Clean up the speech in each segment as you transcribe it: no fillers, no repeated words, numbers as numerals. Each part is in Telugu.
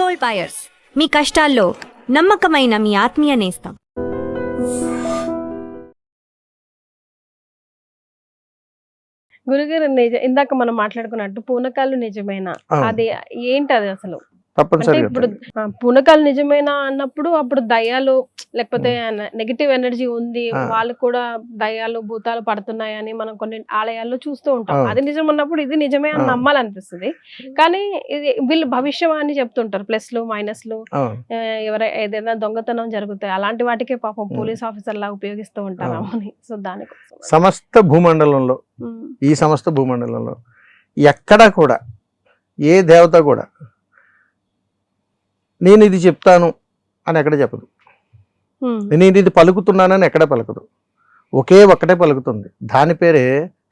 గోల్డ్ బయర్స్, మీ కష్టాల్లో నమ్మకమైన మీ ఆత్మీయ నేస్తం. గురుగారు ఇందాక మనం మాట్లాడుకున్నట్టు పూనకాలు నిజమేనా, అది ఏంటి అది అసలు? ఇప్పుడు పూనకాలు నిజమేనా అన్నప్పుడు అప్పుడు దయ్యాలు లేకపోతే నెగిటివ్ ఎనర్జీ ఉంది, వాళ్ళు కూడా దయ్యాలు భూతాలు పడుతున్నాయని మనం కొన్ని ఆలయాల్లో చూస్తూ ఉంటాం. అది నిజం అన్నప్పుడు ఇది నిజమే అని నమ్మాలనిపిస్తుంది. కానీ ఇది వీళ్ళు భవిష్యవాణి చెప్తుంటారు, ప్లస్లు మైనస్లు, ఏదైనా దొంగతనం జరుగుతాయి అలాంటి వాటికే పాపం పోలీస్ ఆఫీసర్ లాగా ఉపయోగిస్తూ ఉంటారు అని. సో దానికోసం సమస్త భూమండలంలో, ఈ సమస్త భూమండలంలో ఎక్కడా కూడా ఏ దేవత కూడా నేను ఇది చెప్తాను అని ఎక్కడ చెప్పదు, నేను ఇది పలుకుతున్నానని ఎక్కడ పలకదు. ఒక్కటే పలుకుతుంది, దాని పేరే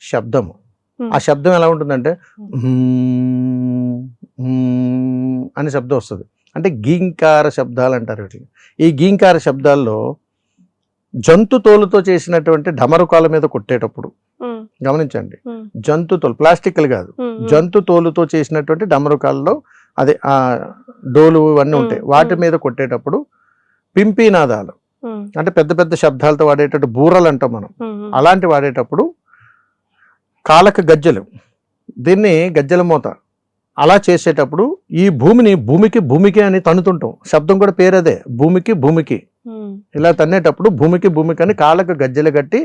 శబ్దము. ఆ శబ్దం ఎలా ఉంటుందంటే అని శబ్దం వస్తుంది. అంటే గీంకార శబ్దాలు అంటారు వీటిని. ఈ గీంకార శబ్దాల్లో జంతు తోలుతో చేసినటువంటి డమరుకాల మీద కొట్టేటప్పుడు గమనించండి, జంతు తోలు, ప్లాస్టిక్లు కాదు, జంతు తోలుతో చేసినటువంటి డమరుకాల్లో అదే ఆ డోలు ఇవన్నీ ఉంటాయి, వాటి మీద కొట్టేటప్పుడు పింపీనాదాలు అంటే పెద్ద పెద్ద శబ్దాలతో వాడేటట్టు బూరలు అంటాం మనం, అలాంటి వాడేటప్పుడు కాలక గజ్జలు, దీన్ని గజ్జల మూత అలా చేసేటప్పుడు ఈ భూమికి భూమికి అని తన్నుతుంటాం. శబ్దం కూడా పేరదే, భూమికి ఇలా తన్నేటప్పుడు భూమికి అని కాళ్ళకు గజ్జలు కట్టి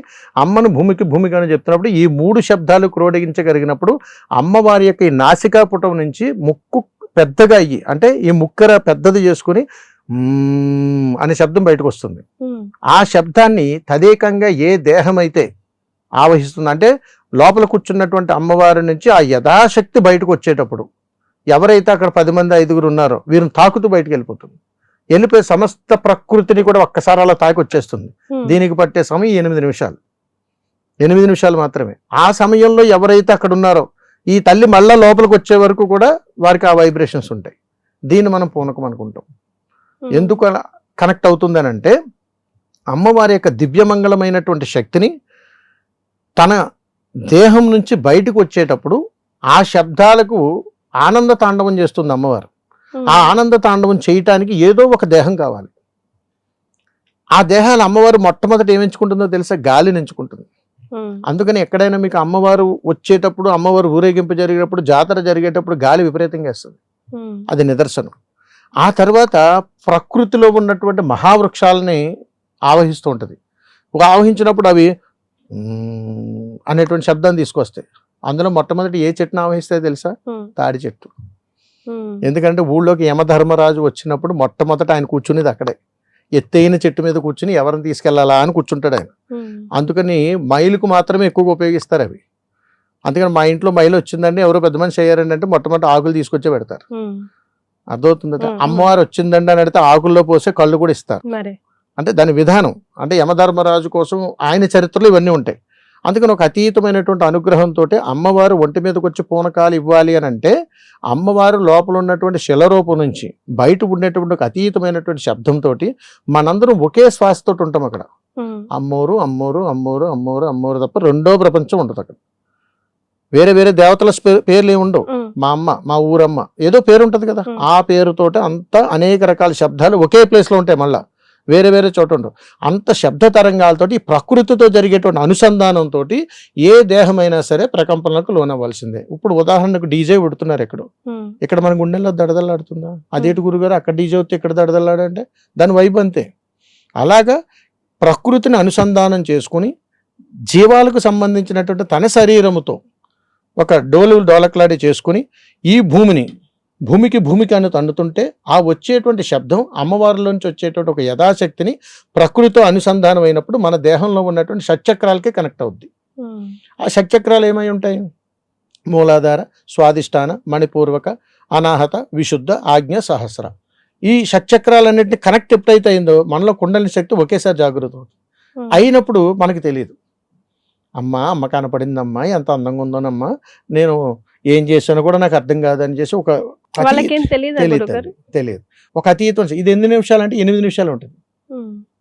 అమ్మను భూమికి అని చెప్తున్నప్పుడు ఈ 3 శబ్దాలు క్రోడగించగలిగినప్పుడు అమ్మవారి యొక్క ఈ నాసికా పుటం నుంచి ముక్కు పెద్దగా అయ్యి, అంటే ఈ ముక్కర పెద్దది చేసుకుని అనే శబ్దం బయటకు వస్తుంది. ఆ శబ్దాన్ని తదేకంగా ఏ దేహం అయితే ఆవహిస్తుంది, అంటే లోపల కూర్చున్నటువంటి అమ్మవారి నుంచి ఆ యథాశక్తి బయటకు వచ్చేటప్పుడు ఎవరైతే అక్కడ 10 మంది 5గురు ఉన్నారో వీరిని తాకుతూ బయటకు వెళ్ళిపోయి సమస్త ప్రకృతిని కూడా ఒక్కసారి అలా తాకి వచ్చేస్తుంది. దీనికి పట్టే సమయం 8 నిమిషాలు మాత్రమే. ఆ సమయంలో ఎవరైతే అక్కడ ఉన్నారో ఈ తల్లి మళ్ళా లోపలికి వచ్చే వరకు కూడా వారికి ఆ వైబ్రేషన్స్ ఉంటాయి. దీన్ని మనం పూనకం అనుకుంటాం. ఎందుకు అలా కనెక్ట్ అవుతుందని అంటే అమ్మవారి యొక్క దివ్యమంగళమైనటువంటి శక్తిని తన దేహం నుంచి బయటకు వచ్చేటప్పుడు ఆ శబ్దాలకు ఆనంద తాండవం చేస్తుంది అమ్మవారు. ఆ ఆనంద తాండవం చేయటానికి ఏదో ఒక దేహం కావాలి. ఆ దేహాలు అమ్మవారు మొట్టమొదటి ఏమించుకుంటుందో తెలుసా? గాలిని ఎంచుకుంటుంది. అందుకని ఎక్కడైనా మీకు అమ్మవారు వచ్చేటప్పుడు, అమ్మవారు ఊరేగింపు జరిగేటప్పుడు, జాతర జరిగేటప్పుడు గాలి విపరీతంగా వేస్తుంది, అది నిదర్శనం. ఆ తర్వాత ప్రకృతిలో ఉన్నటువంటి మహావృక్షాలని ఆవహిస్తూ ఉంటుంది. ఆవహించినప్పుడు అవి అనేటువంటి శబ్దాన్ని తీసుకొస్తాయి. అందులో మొట్టమొదటి ఏ చెట్టును ఆవహిస్తాయో తెలుసా? తాడి చెట్టు. ఎందుకంటే ఊళ్ళోకి యమధర్మరాజు వచ్చినప్పుడు మొట్టమొదట ఆయన కూర్చునేది అక్కడే. ఎత్తైన చెట్టు మీద కూర్చుని ఎవరిని తీసుకెళ్లాలా అని కూర్చుంటాడు ఆయన. అందుకని మైలుకు మాత్రమే ఎక్కువగా ఉపయోగిస్తారు అవి. అందుకని మా ఇంట్లో మైలు వచ్చిందండి, ఎవరో పెద్ద మనిషి అయ్యారండి అంటే మొట్టమొదటి ఆకులు తీసుకొచ్చే పెడతారు. అర్థమవుతుందట. అమ్మవారు వచ్చిందండి అని అడిగితే ఆకుల్లో పోసే కళ్ళు కూడా ఇస్తారు. అంటే దాని విధానం, అంటే యమధర్మరాజు కోసం ఆయన చరిత్రలో ఇవన్నీ ఉంటాయి. అందుకని ఒక అతీతమైనటువంటి అనుగ్రహంతో అమ్మవారు ఒంటి మీదకి వచ్చి పూనకాలు ఇవ్వాలి అని అంటే అమ్మవారు లోపల ఉన్నటువంటి శిలరూపం నుంచి బయట ఉండేటువంటి ఒక అతీతమైనటువంటి శబ్దంతో మనందరం ఒకే శ్వాసతో ఉంటాం అక్కడ. అమ్మోరు అమ్మోరు అమ్మోరు అమ్మోరు అమ్మోరు తప్ప రెండో ప్రపంచం ఉండదు అక్కడ. వేరే వేరే దేవతల పేర్లు ఏమి ఉండవు. మా అమ్మ, మా ఊరమ్మ, ఏదో పేరు ఉంటుంది కదా, ఆ పేరుతోటి అంతా అనేక రకాల శబ్దాలు ఒకే ప్లేస్లో ఉంటాయి. మళ్ళా వేరే వేరే చోట ఉండవు. అంత శబ్ద తరంగాలతోటి ప్రకృతితో జరిగేటువంటి అనుసంధానంతో ఏ దేహమైనా సరే ప్రకంపనలకు లోనవ్వాల్సిందే. ఇప్పుడు ఉదాహరణకు డీజే పెడుతున్నారు ఇక్కడ మన గుండెల్లో దడదలాడుతుందా? అదేటి గురుగారు అక్కడ డీజే వస్తే ఇక్కడ దడదలాడంటే దాని వైబ్ అంతే. అలాగా ప్రకృతిని అనుసంధానం చేసుకుని జీవాలకు సంబంధించినటువంటి తన శరీరముతో ఒక డోలక్లాడి చేసుకుని ఈ భూమికి అని తండుతుంటే ఆ వచ్చేటువంటి శబ్దం అమ్మవారిలోంచి వచ్చేటువంటి ఒక యథాశక్తిని ప్రకృతితో అనుసంధానం అయినప్పుడు మన దేహంలో ఉన్నటువంటి షట్చక్రాలకే కనెక్ట్ అవుద్ది. ఆ షట్చక్రాలు ఏమై ఉంటాయి? మూలాధార, స్వాదిష్టాన, మణిపూర్వక, అనాహత, విశుద్ధ, ఆజ్ఞ, సహస్ర. ఈ షట్చక్రాలన్నింటినీ కనెక్ట్ ఎప్పుడైతే అయిందో మనలో కుండలిని శక్తి ఒకేసారి జాగృతం అవుతుంది. అయినప్పుడు మనకి తెలియదు, అమ్మ కనపడిందమ్మా, ఎంత అందంగా ఉందోనమ్మా, నేను ఏం చేశానో కూడా నాకు అర్థం కాదని చేసి ఒక తెలియదు. ఒక అతీతం. ఇది ఎన్ని నిమిషాలు అంటే 8 నిమిషాలు ఉంటుంది.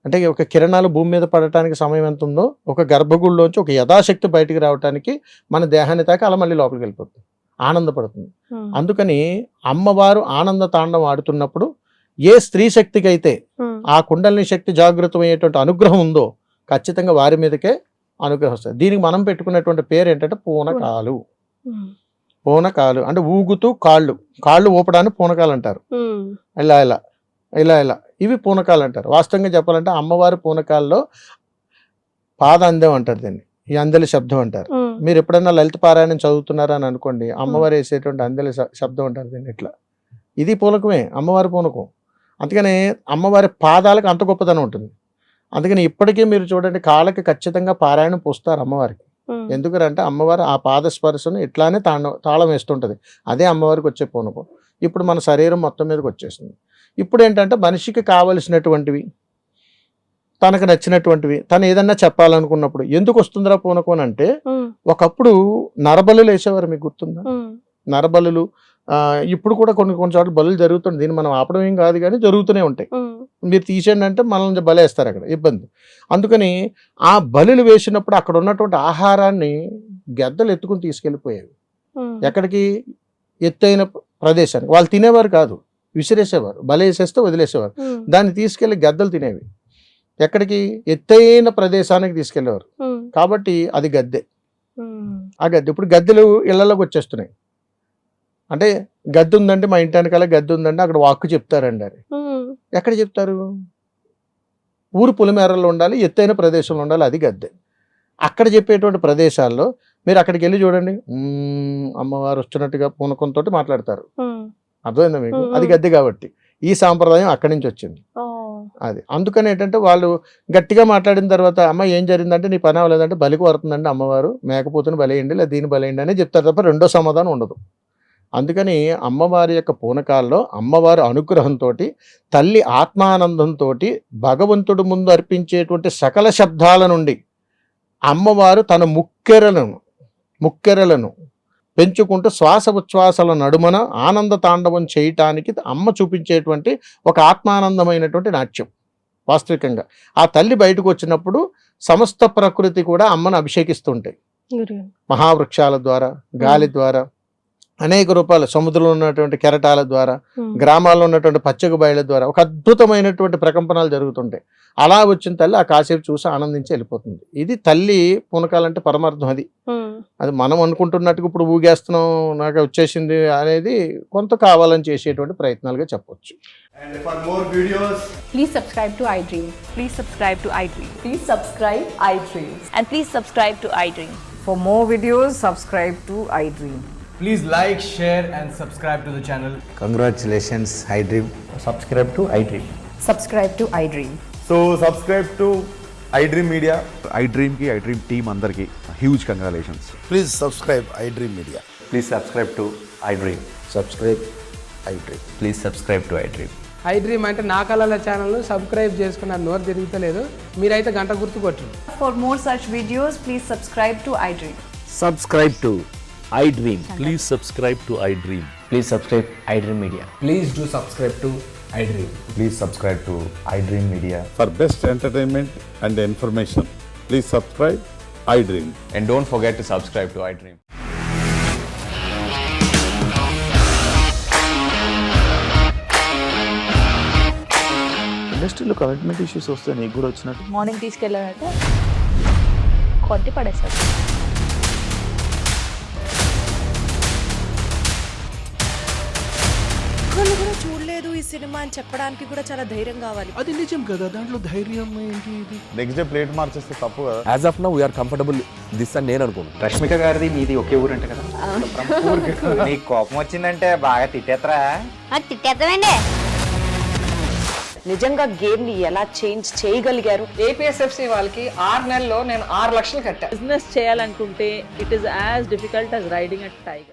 అంటే ఒక కిరణాలు భూమి మీద పడటానికి సమయం ఎంత ఉందో ఒక గర్భగుడిలోంచి ఒక యథాశక్తి బయటికి రావడానికి మన దేహాన్ని తాకి అలా మళ్ళీ లోపలికి వెళ్ళిపోతుంది. ఆనందపడుతుంది. అందుకని అమ్మవారు ఆనంద తాండవం ఆడుతున్నప్పుడు ఏ స్త్రీ శక్తికి అయితే ఆ కుండలిని శక్తి జాగృతమయ్యేటువంటి అనుగ్రహం ఉందో ఖచ్చితంగా వారి మీదకే అనుగ్రహం వస్తుంది. దీనికి మనం పెట్టుకున్నటువంటి పేరు ఏంటంటే పూనకాలు. పూనకాలు అంటే ఊగుతూ కాళ్ళు ఊపడాన్ని పూనకాలు అంటారు. ఇలా ఇలా ఇలా ఇలా ఇవి పూనకాలు అంటారు. వాస్తవంగా చెప్పాలంటే అమ్మవారి పూనకాల్లో పాద అందం అంటారు దీన్ని, ఈ అందలి శబ్దం అంటారు. మీరు ఎప్పుడైనా లలిత పారాయణం చదువుతున్నారా అని అనుకోండి, అమ్మవారు వేసేటువంటి అందలి శబ్దం అంటారు దీన్ని. ఇట్లా ఇది పూనకమే, అమ్మవారి పూనకం. అందుకని అమ్మవారి పాదాలకు అంత గొప్పతనం ఉంటుంది. అందుకని ఇప్పటికీ మీరు చూడండి కాళ్ళకి ఖచ్చితంగా పారాయణం పూస్తారు అమ్మవారికి. ఎందుకంటే అమ్మవారు ఆ పాద స్పర్శను ఇట్లానే తాళం వేస్తుంటది. అదే అమ్మవారికి వచ్చే పూనకం. ఇప్పుడు మన శరీరం మొత్తం మీదకి వచ్చేసింది. ఇప్పుడు ఏంటంటే మనిషికి కావలసినటువంటివి, తనకు నచ్చినటువంటివి, తను ఏదన్నా చెప్పాలనుకున్నప్పుడు ఎందుకు వస్తుందిరా పూనకం అంటే, ఒకప్పుడు నరబలులు వేసేవారు, మీకు గుర్తుందా? నరబలులు ఇప్పుడు కూడా కొన్ని చోట్ల బలులు జరుగుతుంది. దీన్ని మనం ఆపడం ఏం కాదు కానీ జరుగుతూనే ఉంటాయి. మీరు తీసేయండి అంటే మనల్ని బలేస్తారు, అక్కడ ఇబ్బంది. అందుకని ఆ బలులు వేసినప్పుడు అక్కడ ఉన్నటువంటి ఆహారాన్ని గెద్దలు ఎత్తుకుని తీసుకెళ్ళిపోయేవి. ఎక్కడికి? ఎత్తైన ప్రదేశానికి. వాళ్ళు తినేవారు కాదు, విసిరేసేవారు. బలేసేస్తే వదిలేసేవారు. దాన్ని తీసుకెళ్లి గద్దలు తినేవి. ఎక్కడికి? ఎత్తైన ప్రదేశానికి తీసుకెళ్లేవారు. కాబట్టి అది గద్దె. ఆ గద్దె ఇప్పుడు గద్దెలు ఇళ్లలోకి వచ్చేస్తున్నాయి. అంటే గద్దె ఉందంటే మా ఇంటి వెనకాల గద్దె ఉందంటే అక్కడ వాక్కు చెప్తారండి. అది ఎక్కడ చెప్తారు? ఊరు పులిమేరల్లో ఉండాలి, ఎత్తైన ప్రదేశంలో ఉండాలి, అది గద్దె. అక్కడ చెప్పేటువంటి ప్రదేశాల్లో మీరు అక్కడికి వెళ్ళి చూడండి, అమ్మవారు వచ్చినట్టుగా పూనకంతో మాట్లాడతారు. అర్థమైందా మీకు? అది గద్దె. కాబట్టి ఈ సాంప్రదాయం అక్కడి నుంచి వచ్చింది. అది అందుకని ఏంటంటే వాళ్ళు గట్టిగా మాట్లాడిన తర్వాత అమ్మ ఏం జరిగిందంటే నీ పని అవ్వలేదంటే బలికి వరుతుందండి అమ్మవారు, మేకపోతుని బలేయండి లేదా దీన్ని బలేయండి అని చెప్తారు తప్ప రెండో సమాధానం ఉండదు. అందుకని అమ్మవారి యొక్క పూనకాల్లో అమ్మవారి అనుగ్రహంతో, తల్లి ఆత్మానందంతో భగవంతుడు ముందు అర్పించేటువంటి సకల శబ్దాల నుండి అమ్మవారు తన ముక్కెరలను పెంచుకుంటూ శ్వాస ఉచ్ఛ్వాసల నడుమన ఆనంద తాండవం చేయటానికి అమ్మ చూపించేటువంటి ఒక ఆత్మానందమైనటువంటి నాట్యం. వాస్తవికంగా ఆ తల్లి బయటకు వచ్చినప్పుడు సమస్త ప్రకృతి కూడా అమ్మను అభిషేకిస్తుంటాయి. మహావృక్షాల ద్వారా, గాలి ద్వారా, అనేక రూపాయలు, సముద్రంలో ఉన్నటువంటి కెరటాల ద్వారా, గ్రామాల్లో ఉన్నటువంటి పచ్చక బయళ్ళ ద్వారా ఒక అద్భుతమైనటువంటి ప్రకంపనలు జరుగుతుంటాయి. అలా వచ్చిన తల్లి ఆ కాసేపు చూసి ఆనందించి వెళ్ళిపోతుంది. ఇది తల్లి పూనకాలంటే పరమార్థం. అది మనం అనుకుంటున్నట్టుగా ఇప్పుడు ఊగేస్తున్నాం నాకు వచ్చేసింది అనేది కొంత కావాలని చేసేటువంటి ప్రయత్నాలుగా చెప్పొచ్చు. And for more videos, please subscribe to iDream. Please subscribe to iDream. Please subscribe iDream. And please subscribe to iDream. For more videos, subscribe to iDream. please like, share and subscribe to the channel. Congratulations, iDream. Subscribe to iDream. Subscribe to iDream. So subscribe to iDream Media. iDream ki iDream team andarki huge congratulations. Please subscribe iDream Media. Please subscribe to iDream. Subscribe iDream. Please subscribe to iDream. iDream అంటే నా కళల ఛానల్ను సబ్స్క్రైబ్ చేసుకున్న నోరు తిరుగుతలేదు, మీరైతే గంట గుర్తు కొట్టండి. For more such videos, please subscribe to iDream. Subscribe to iDream. Please subscribe to iDream. Please subscribe iDream Media. Please do subscribe to iDream. Please subscribe to iDream Media. For best entertainment and information, please subscribe iDream. And don't forget to subscribe to iDream. ఇండస్ట్రీలో కమిట్మెంట్ ఇష్యూస్ వస్తే నీకు కూడా వచ్చినట్టు మార్నింగ్ తీసుకెళ్ళాలంటే కొట్టి పడేస్తారు. ఒక్కళ్ళు కూడా చూడలేదు ఈ సినిమా అని చెప్పడానికి కూడా చాలా ధైర్యం కావాలి. అది నిజం కదా, దాంట్లో ధైర్యం ఏంటి? ఇది నెక్స్ట్ డే ప్లేట్ మార్చేస్తే తప్పు కదా. As of now we are comfortable this అని నేను అనుకుంటున్నాను. రష్మిక గారిది మీది ఒకే ఊరు అంటే కదా. నీకు కోపం వచ్చిందంటే బాగా తిట్టేత్తరా? తిట్టేద్దామండి. నిజంగా గేమ్ ని ఎలా చేంజ్ చేయగలిగారు? ఏపీఎస్ఎఫ్సి వాళ్ళకి 6 నెలల్లో నేను 6 లక్షలు కట్టా. బిజినెస్ చేయాలనుకుంటే it is as difficult as riding a tiger.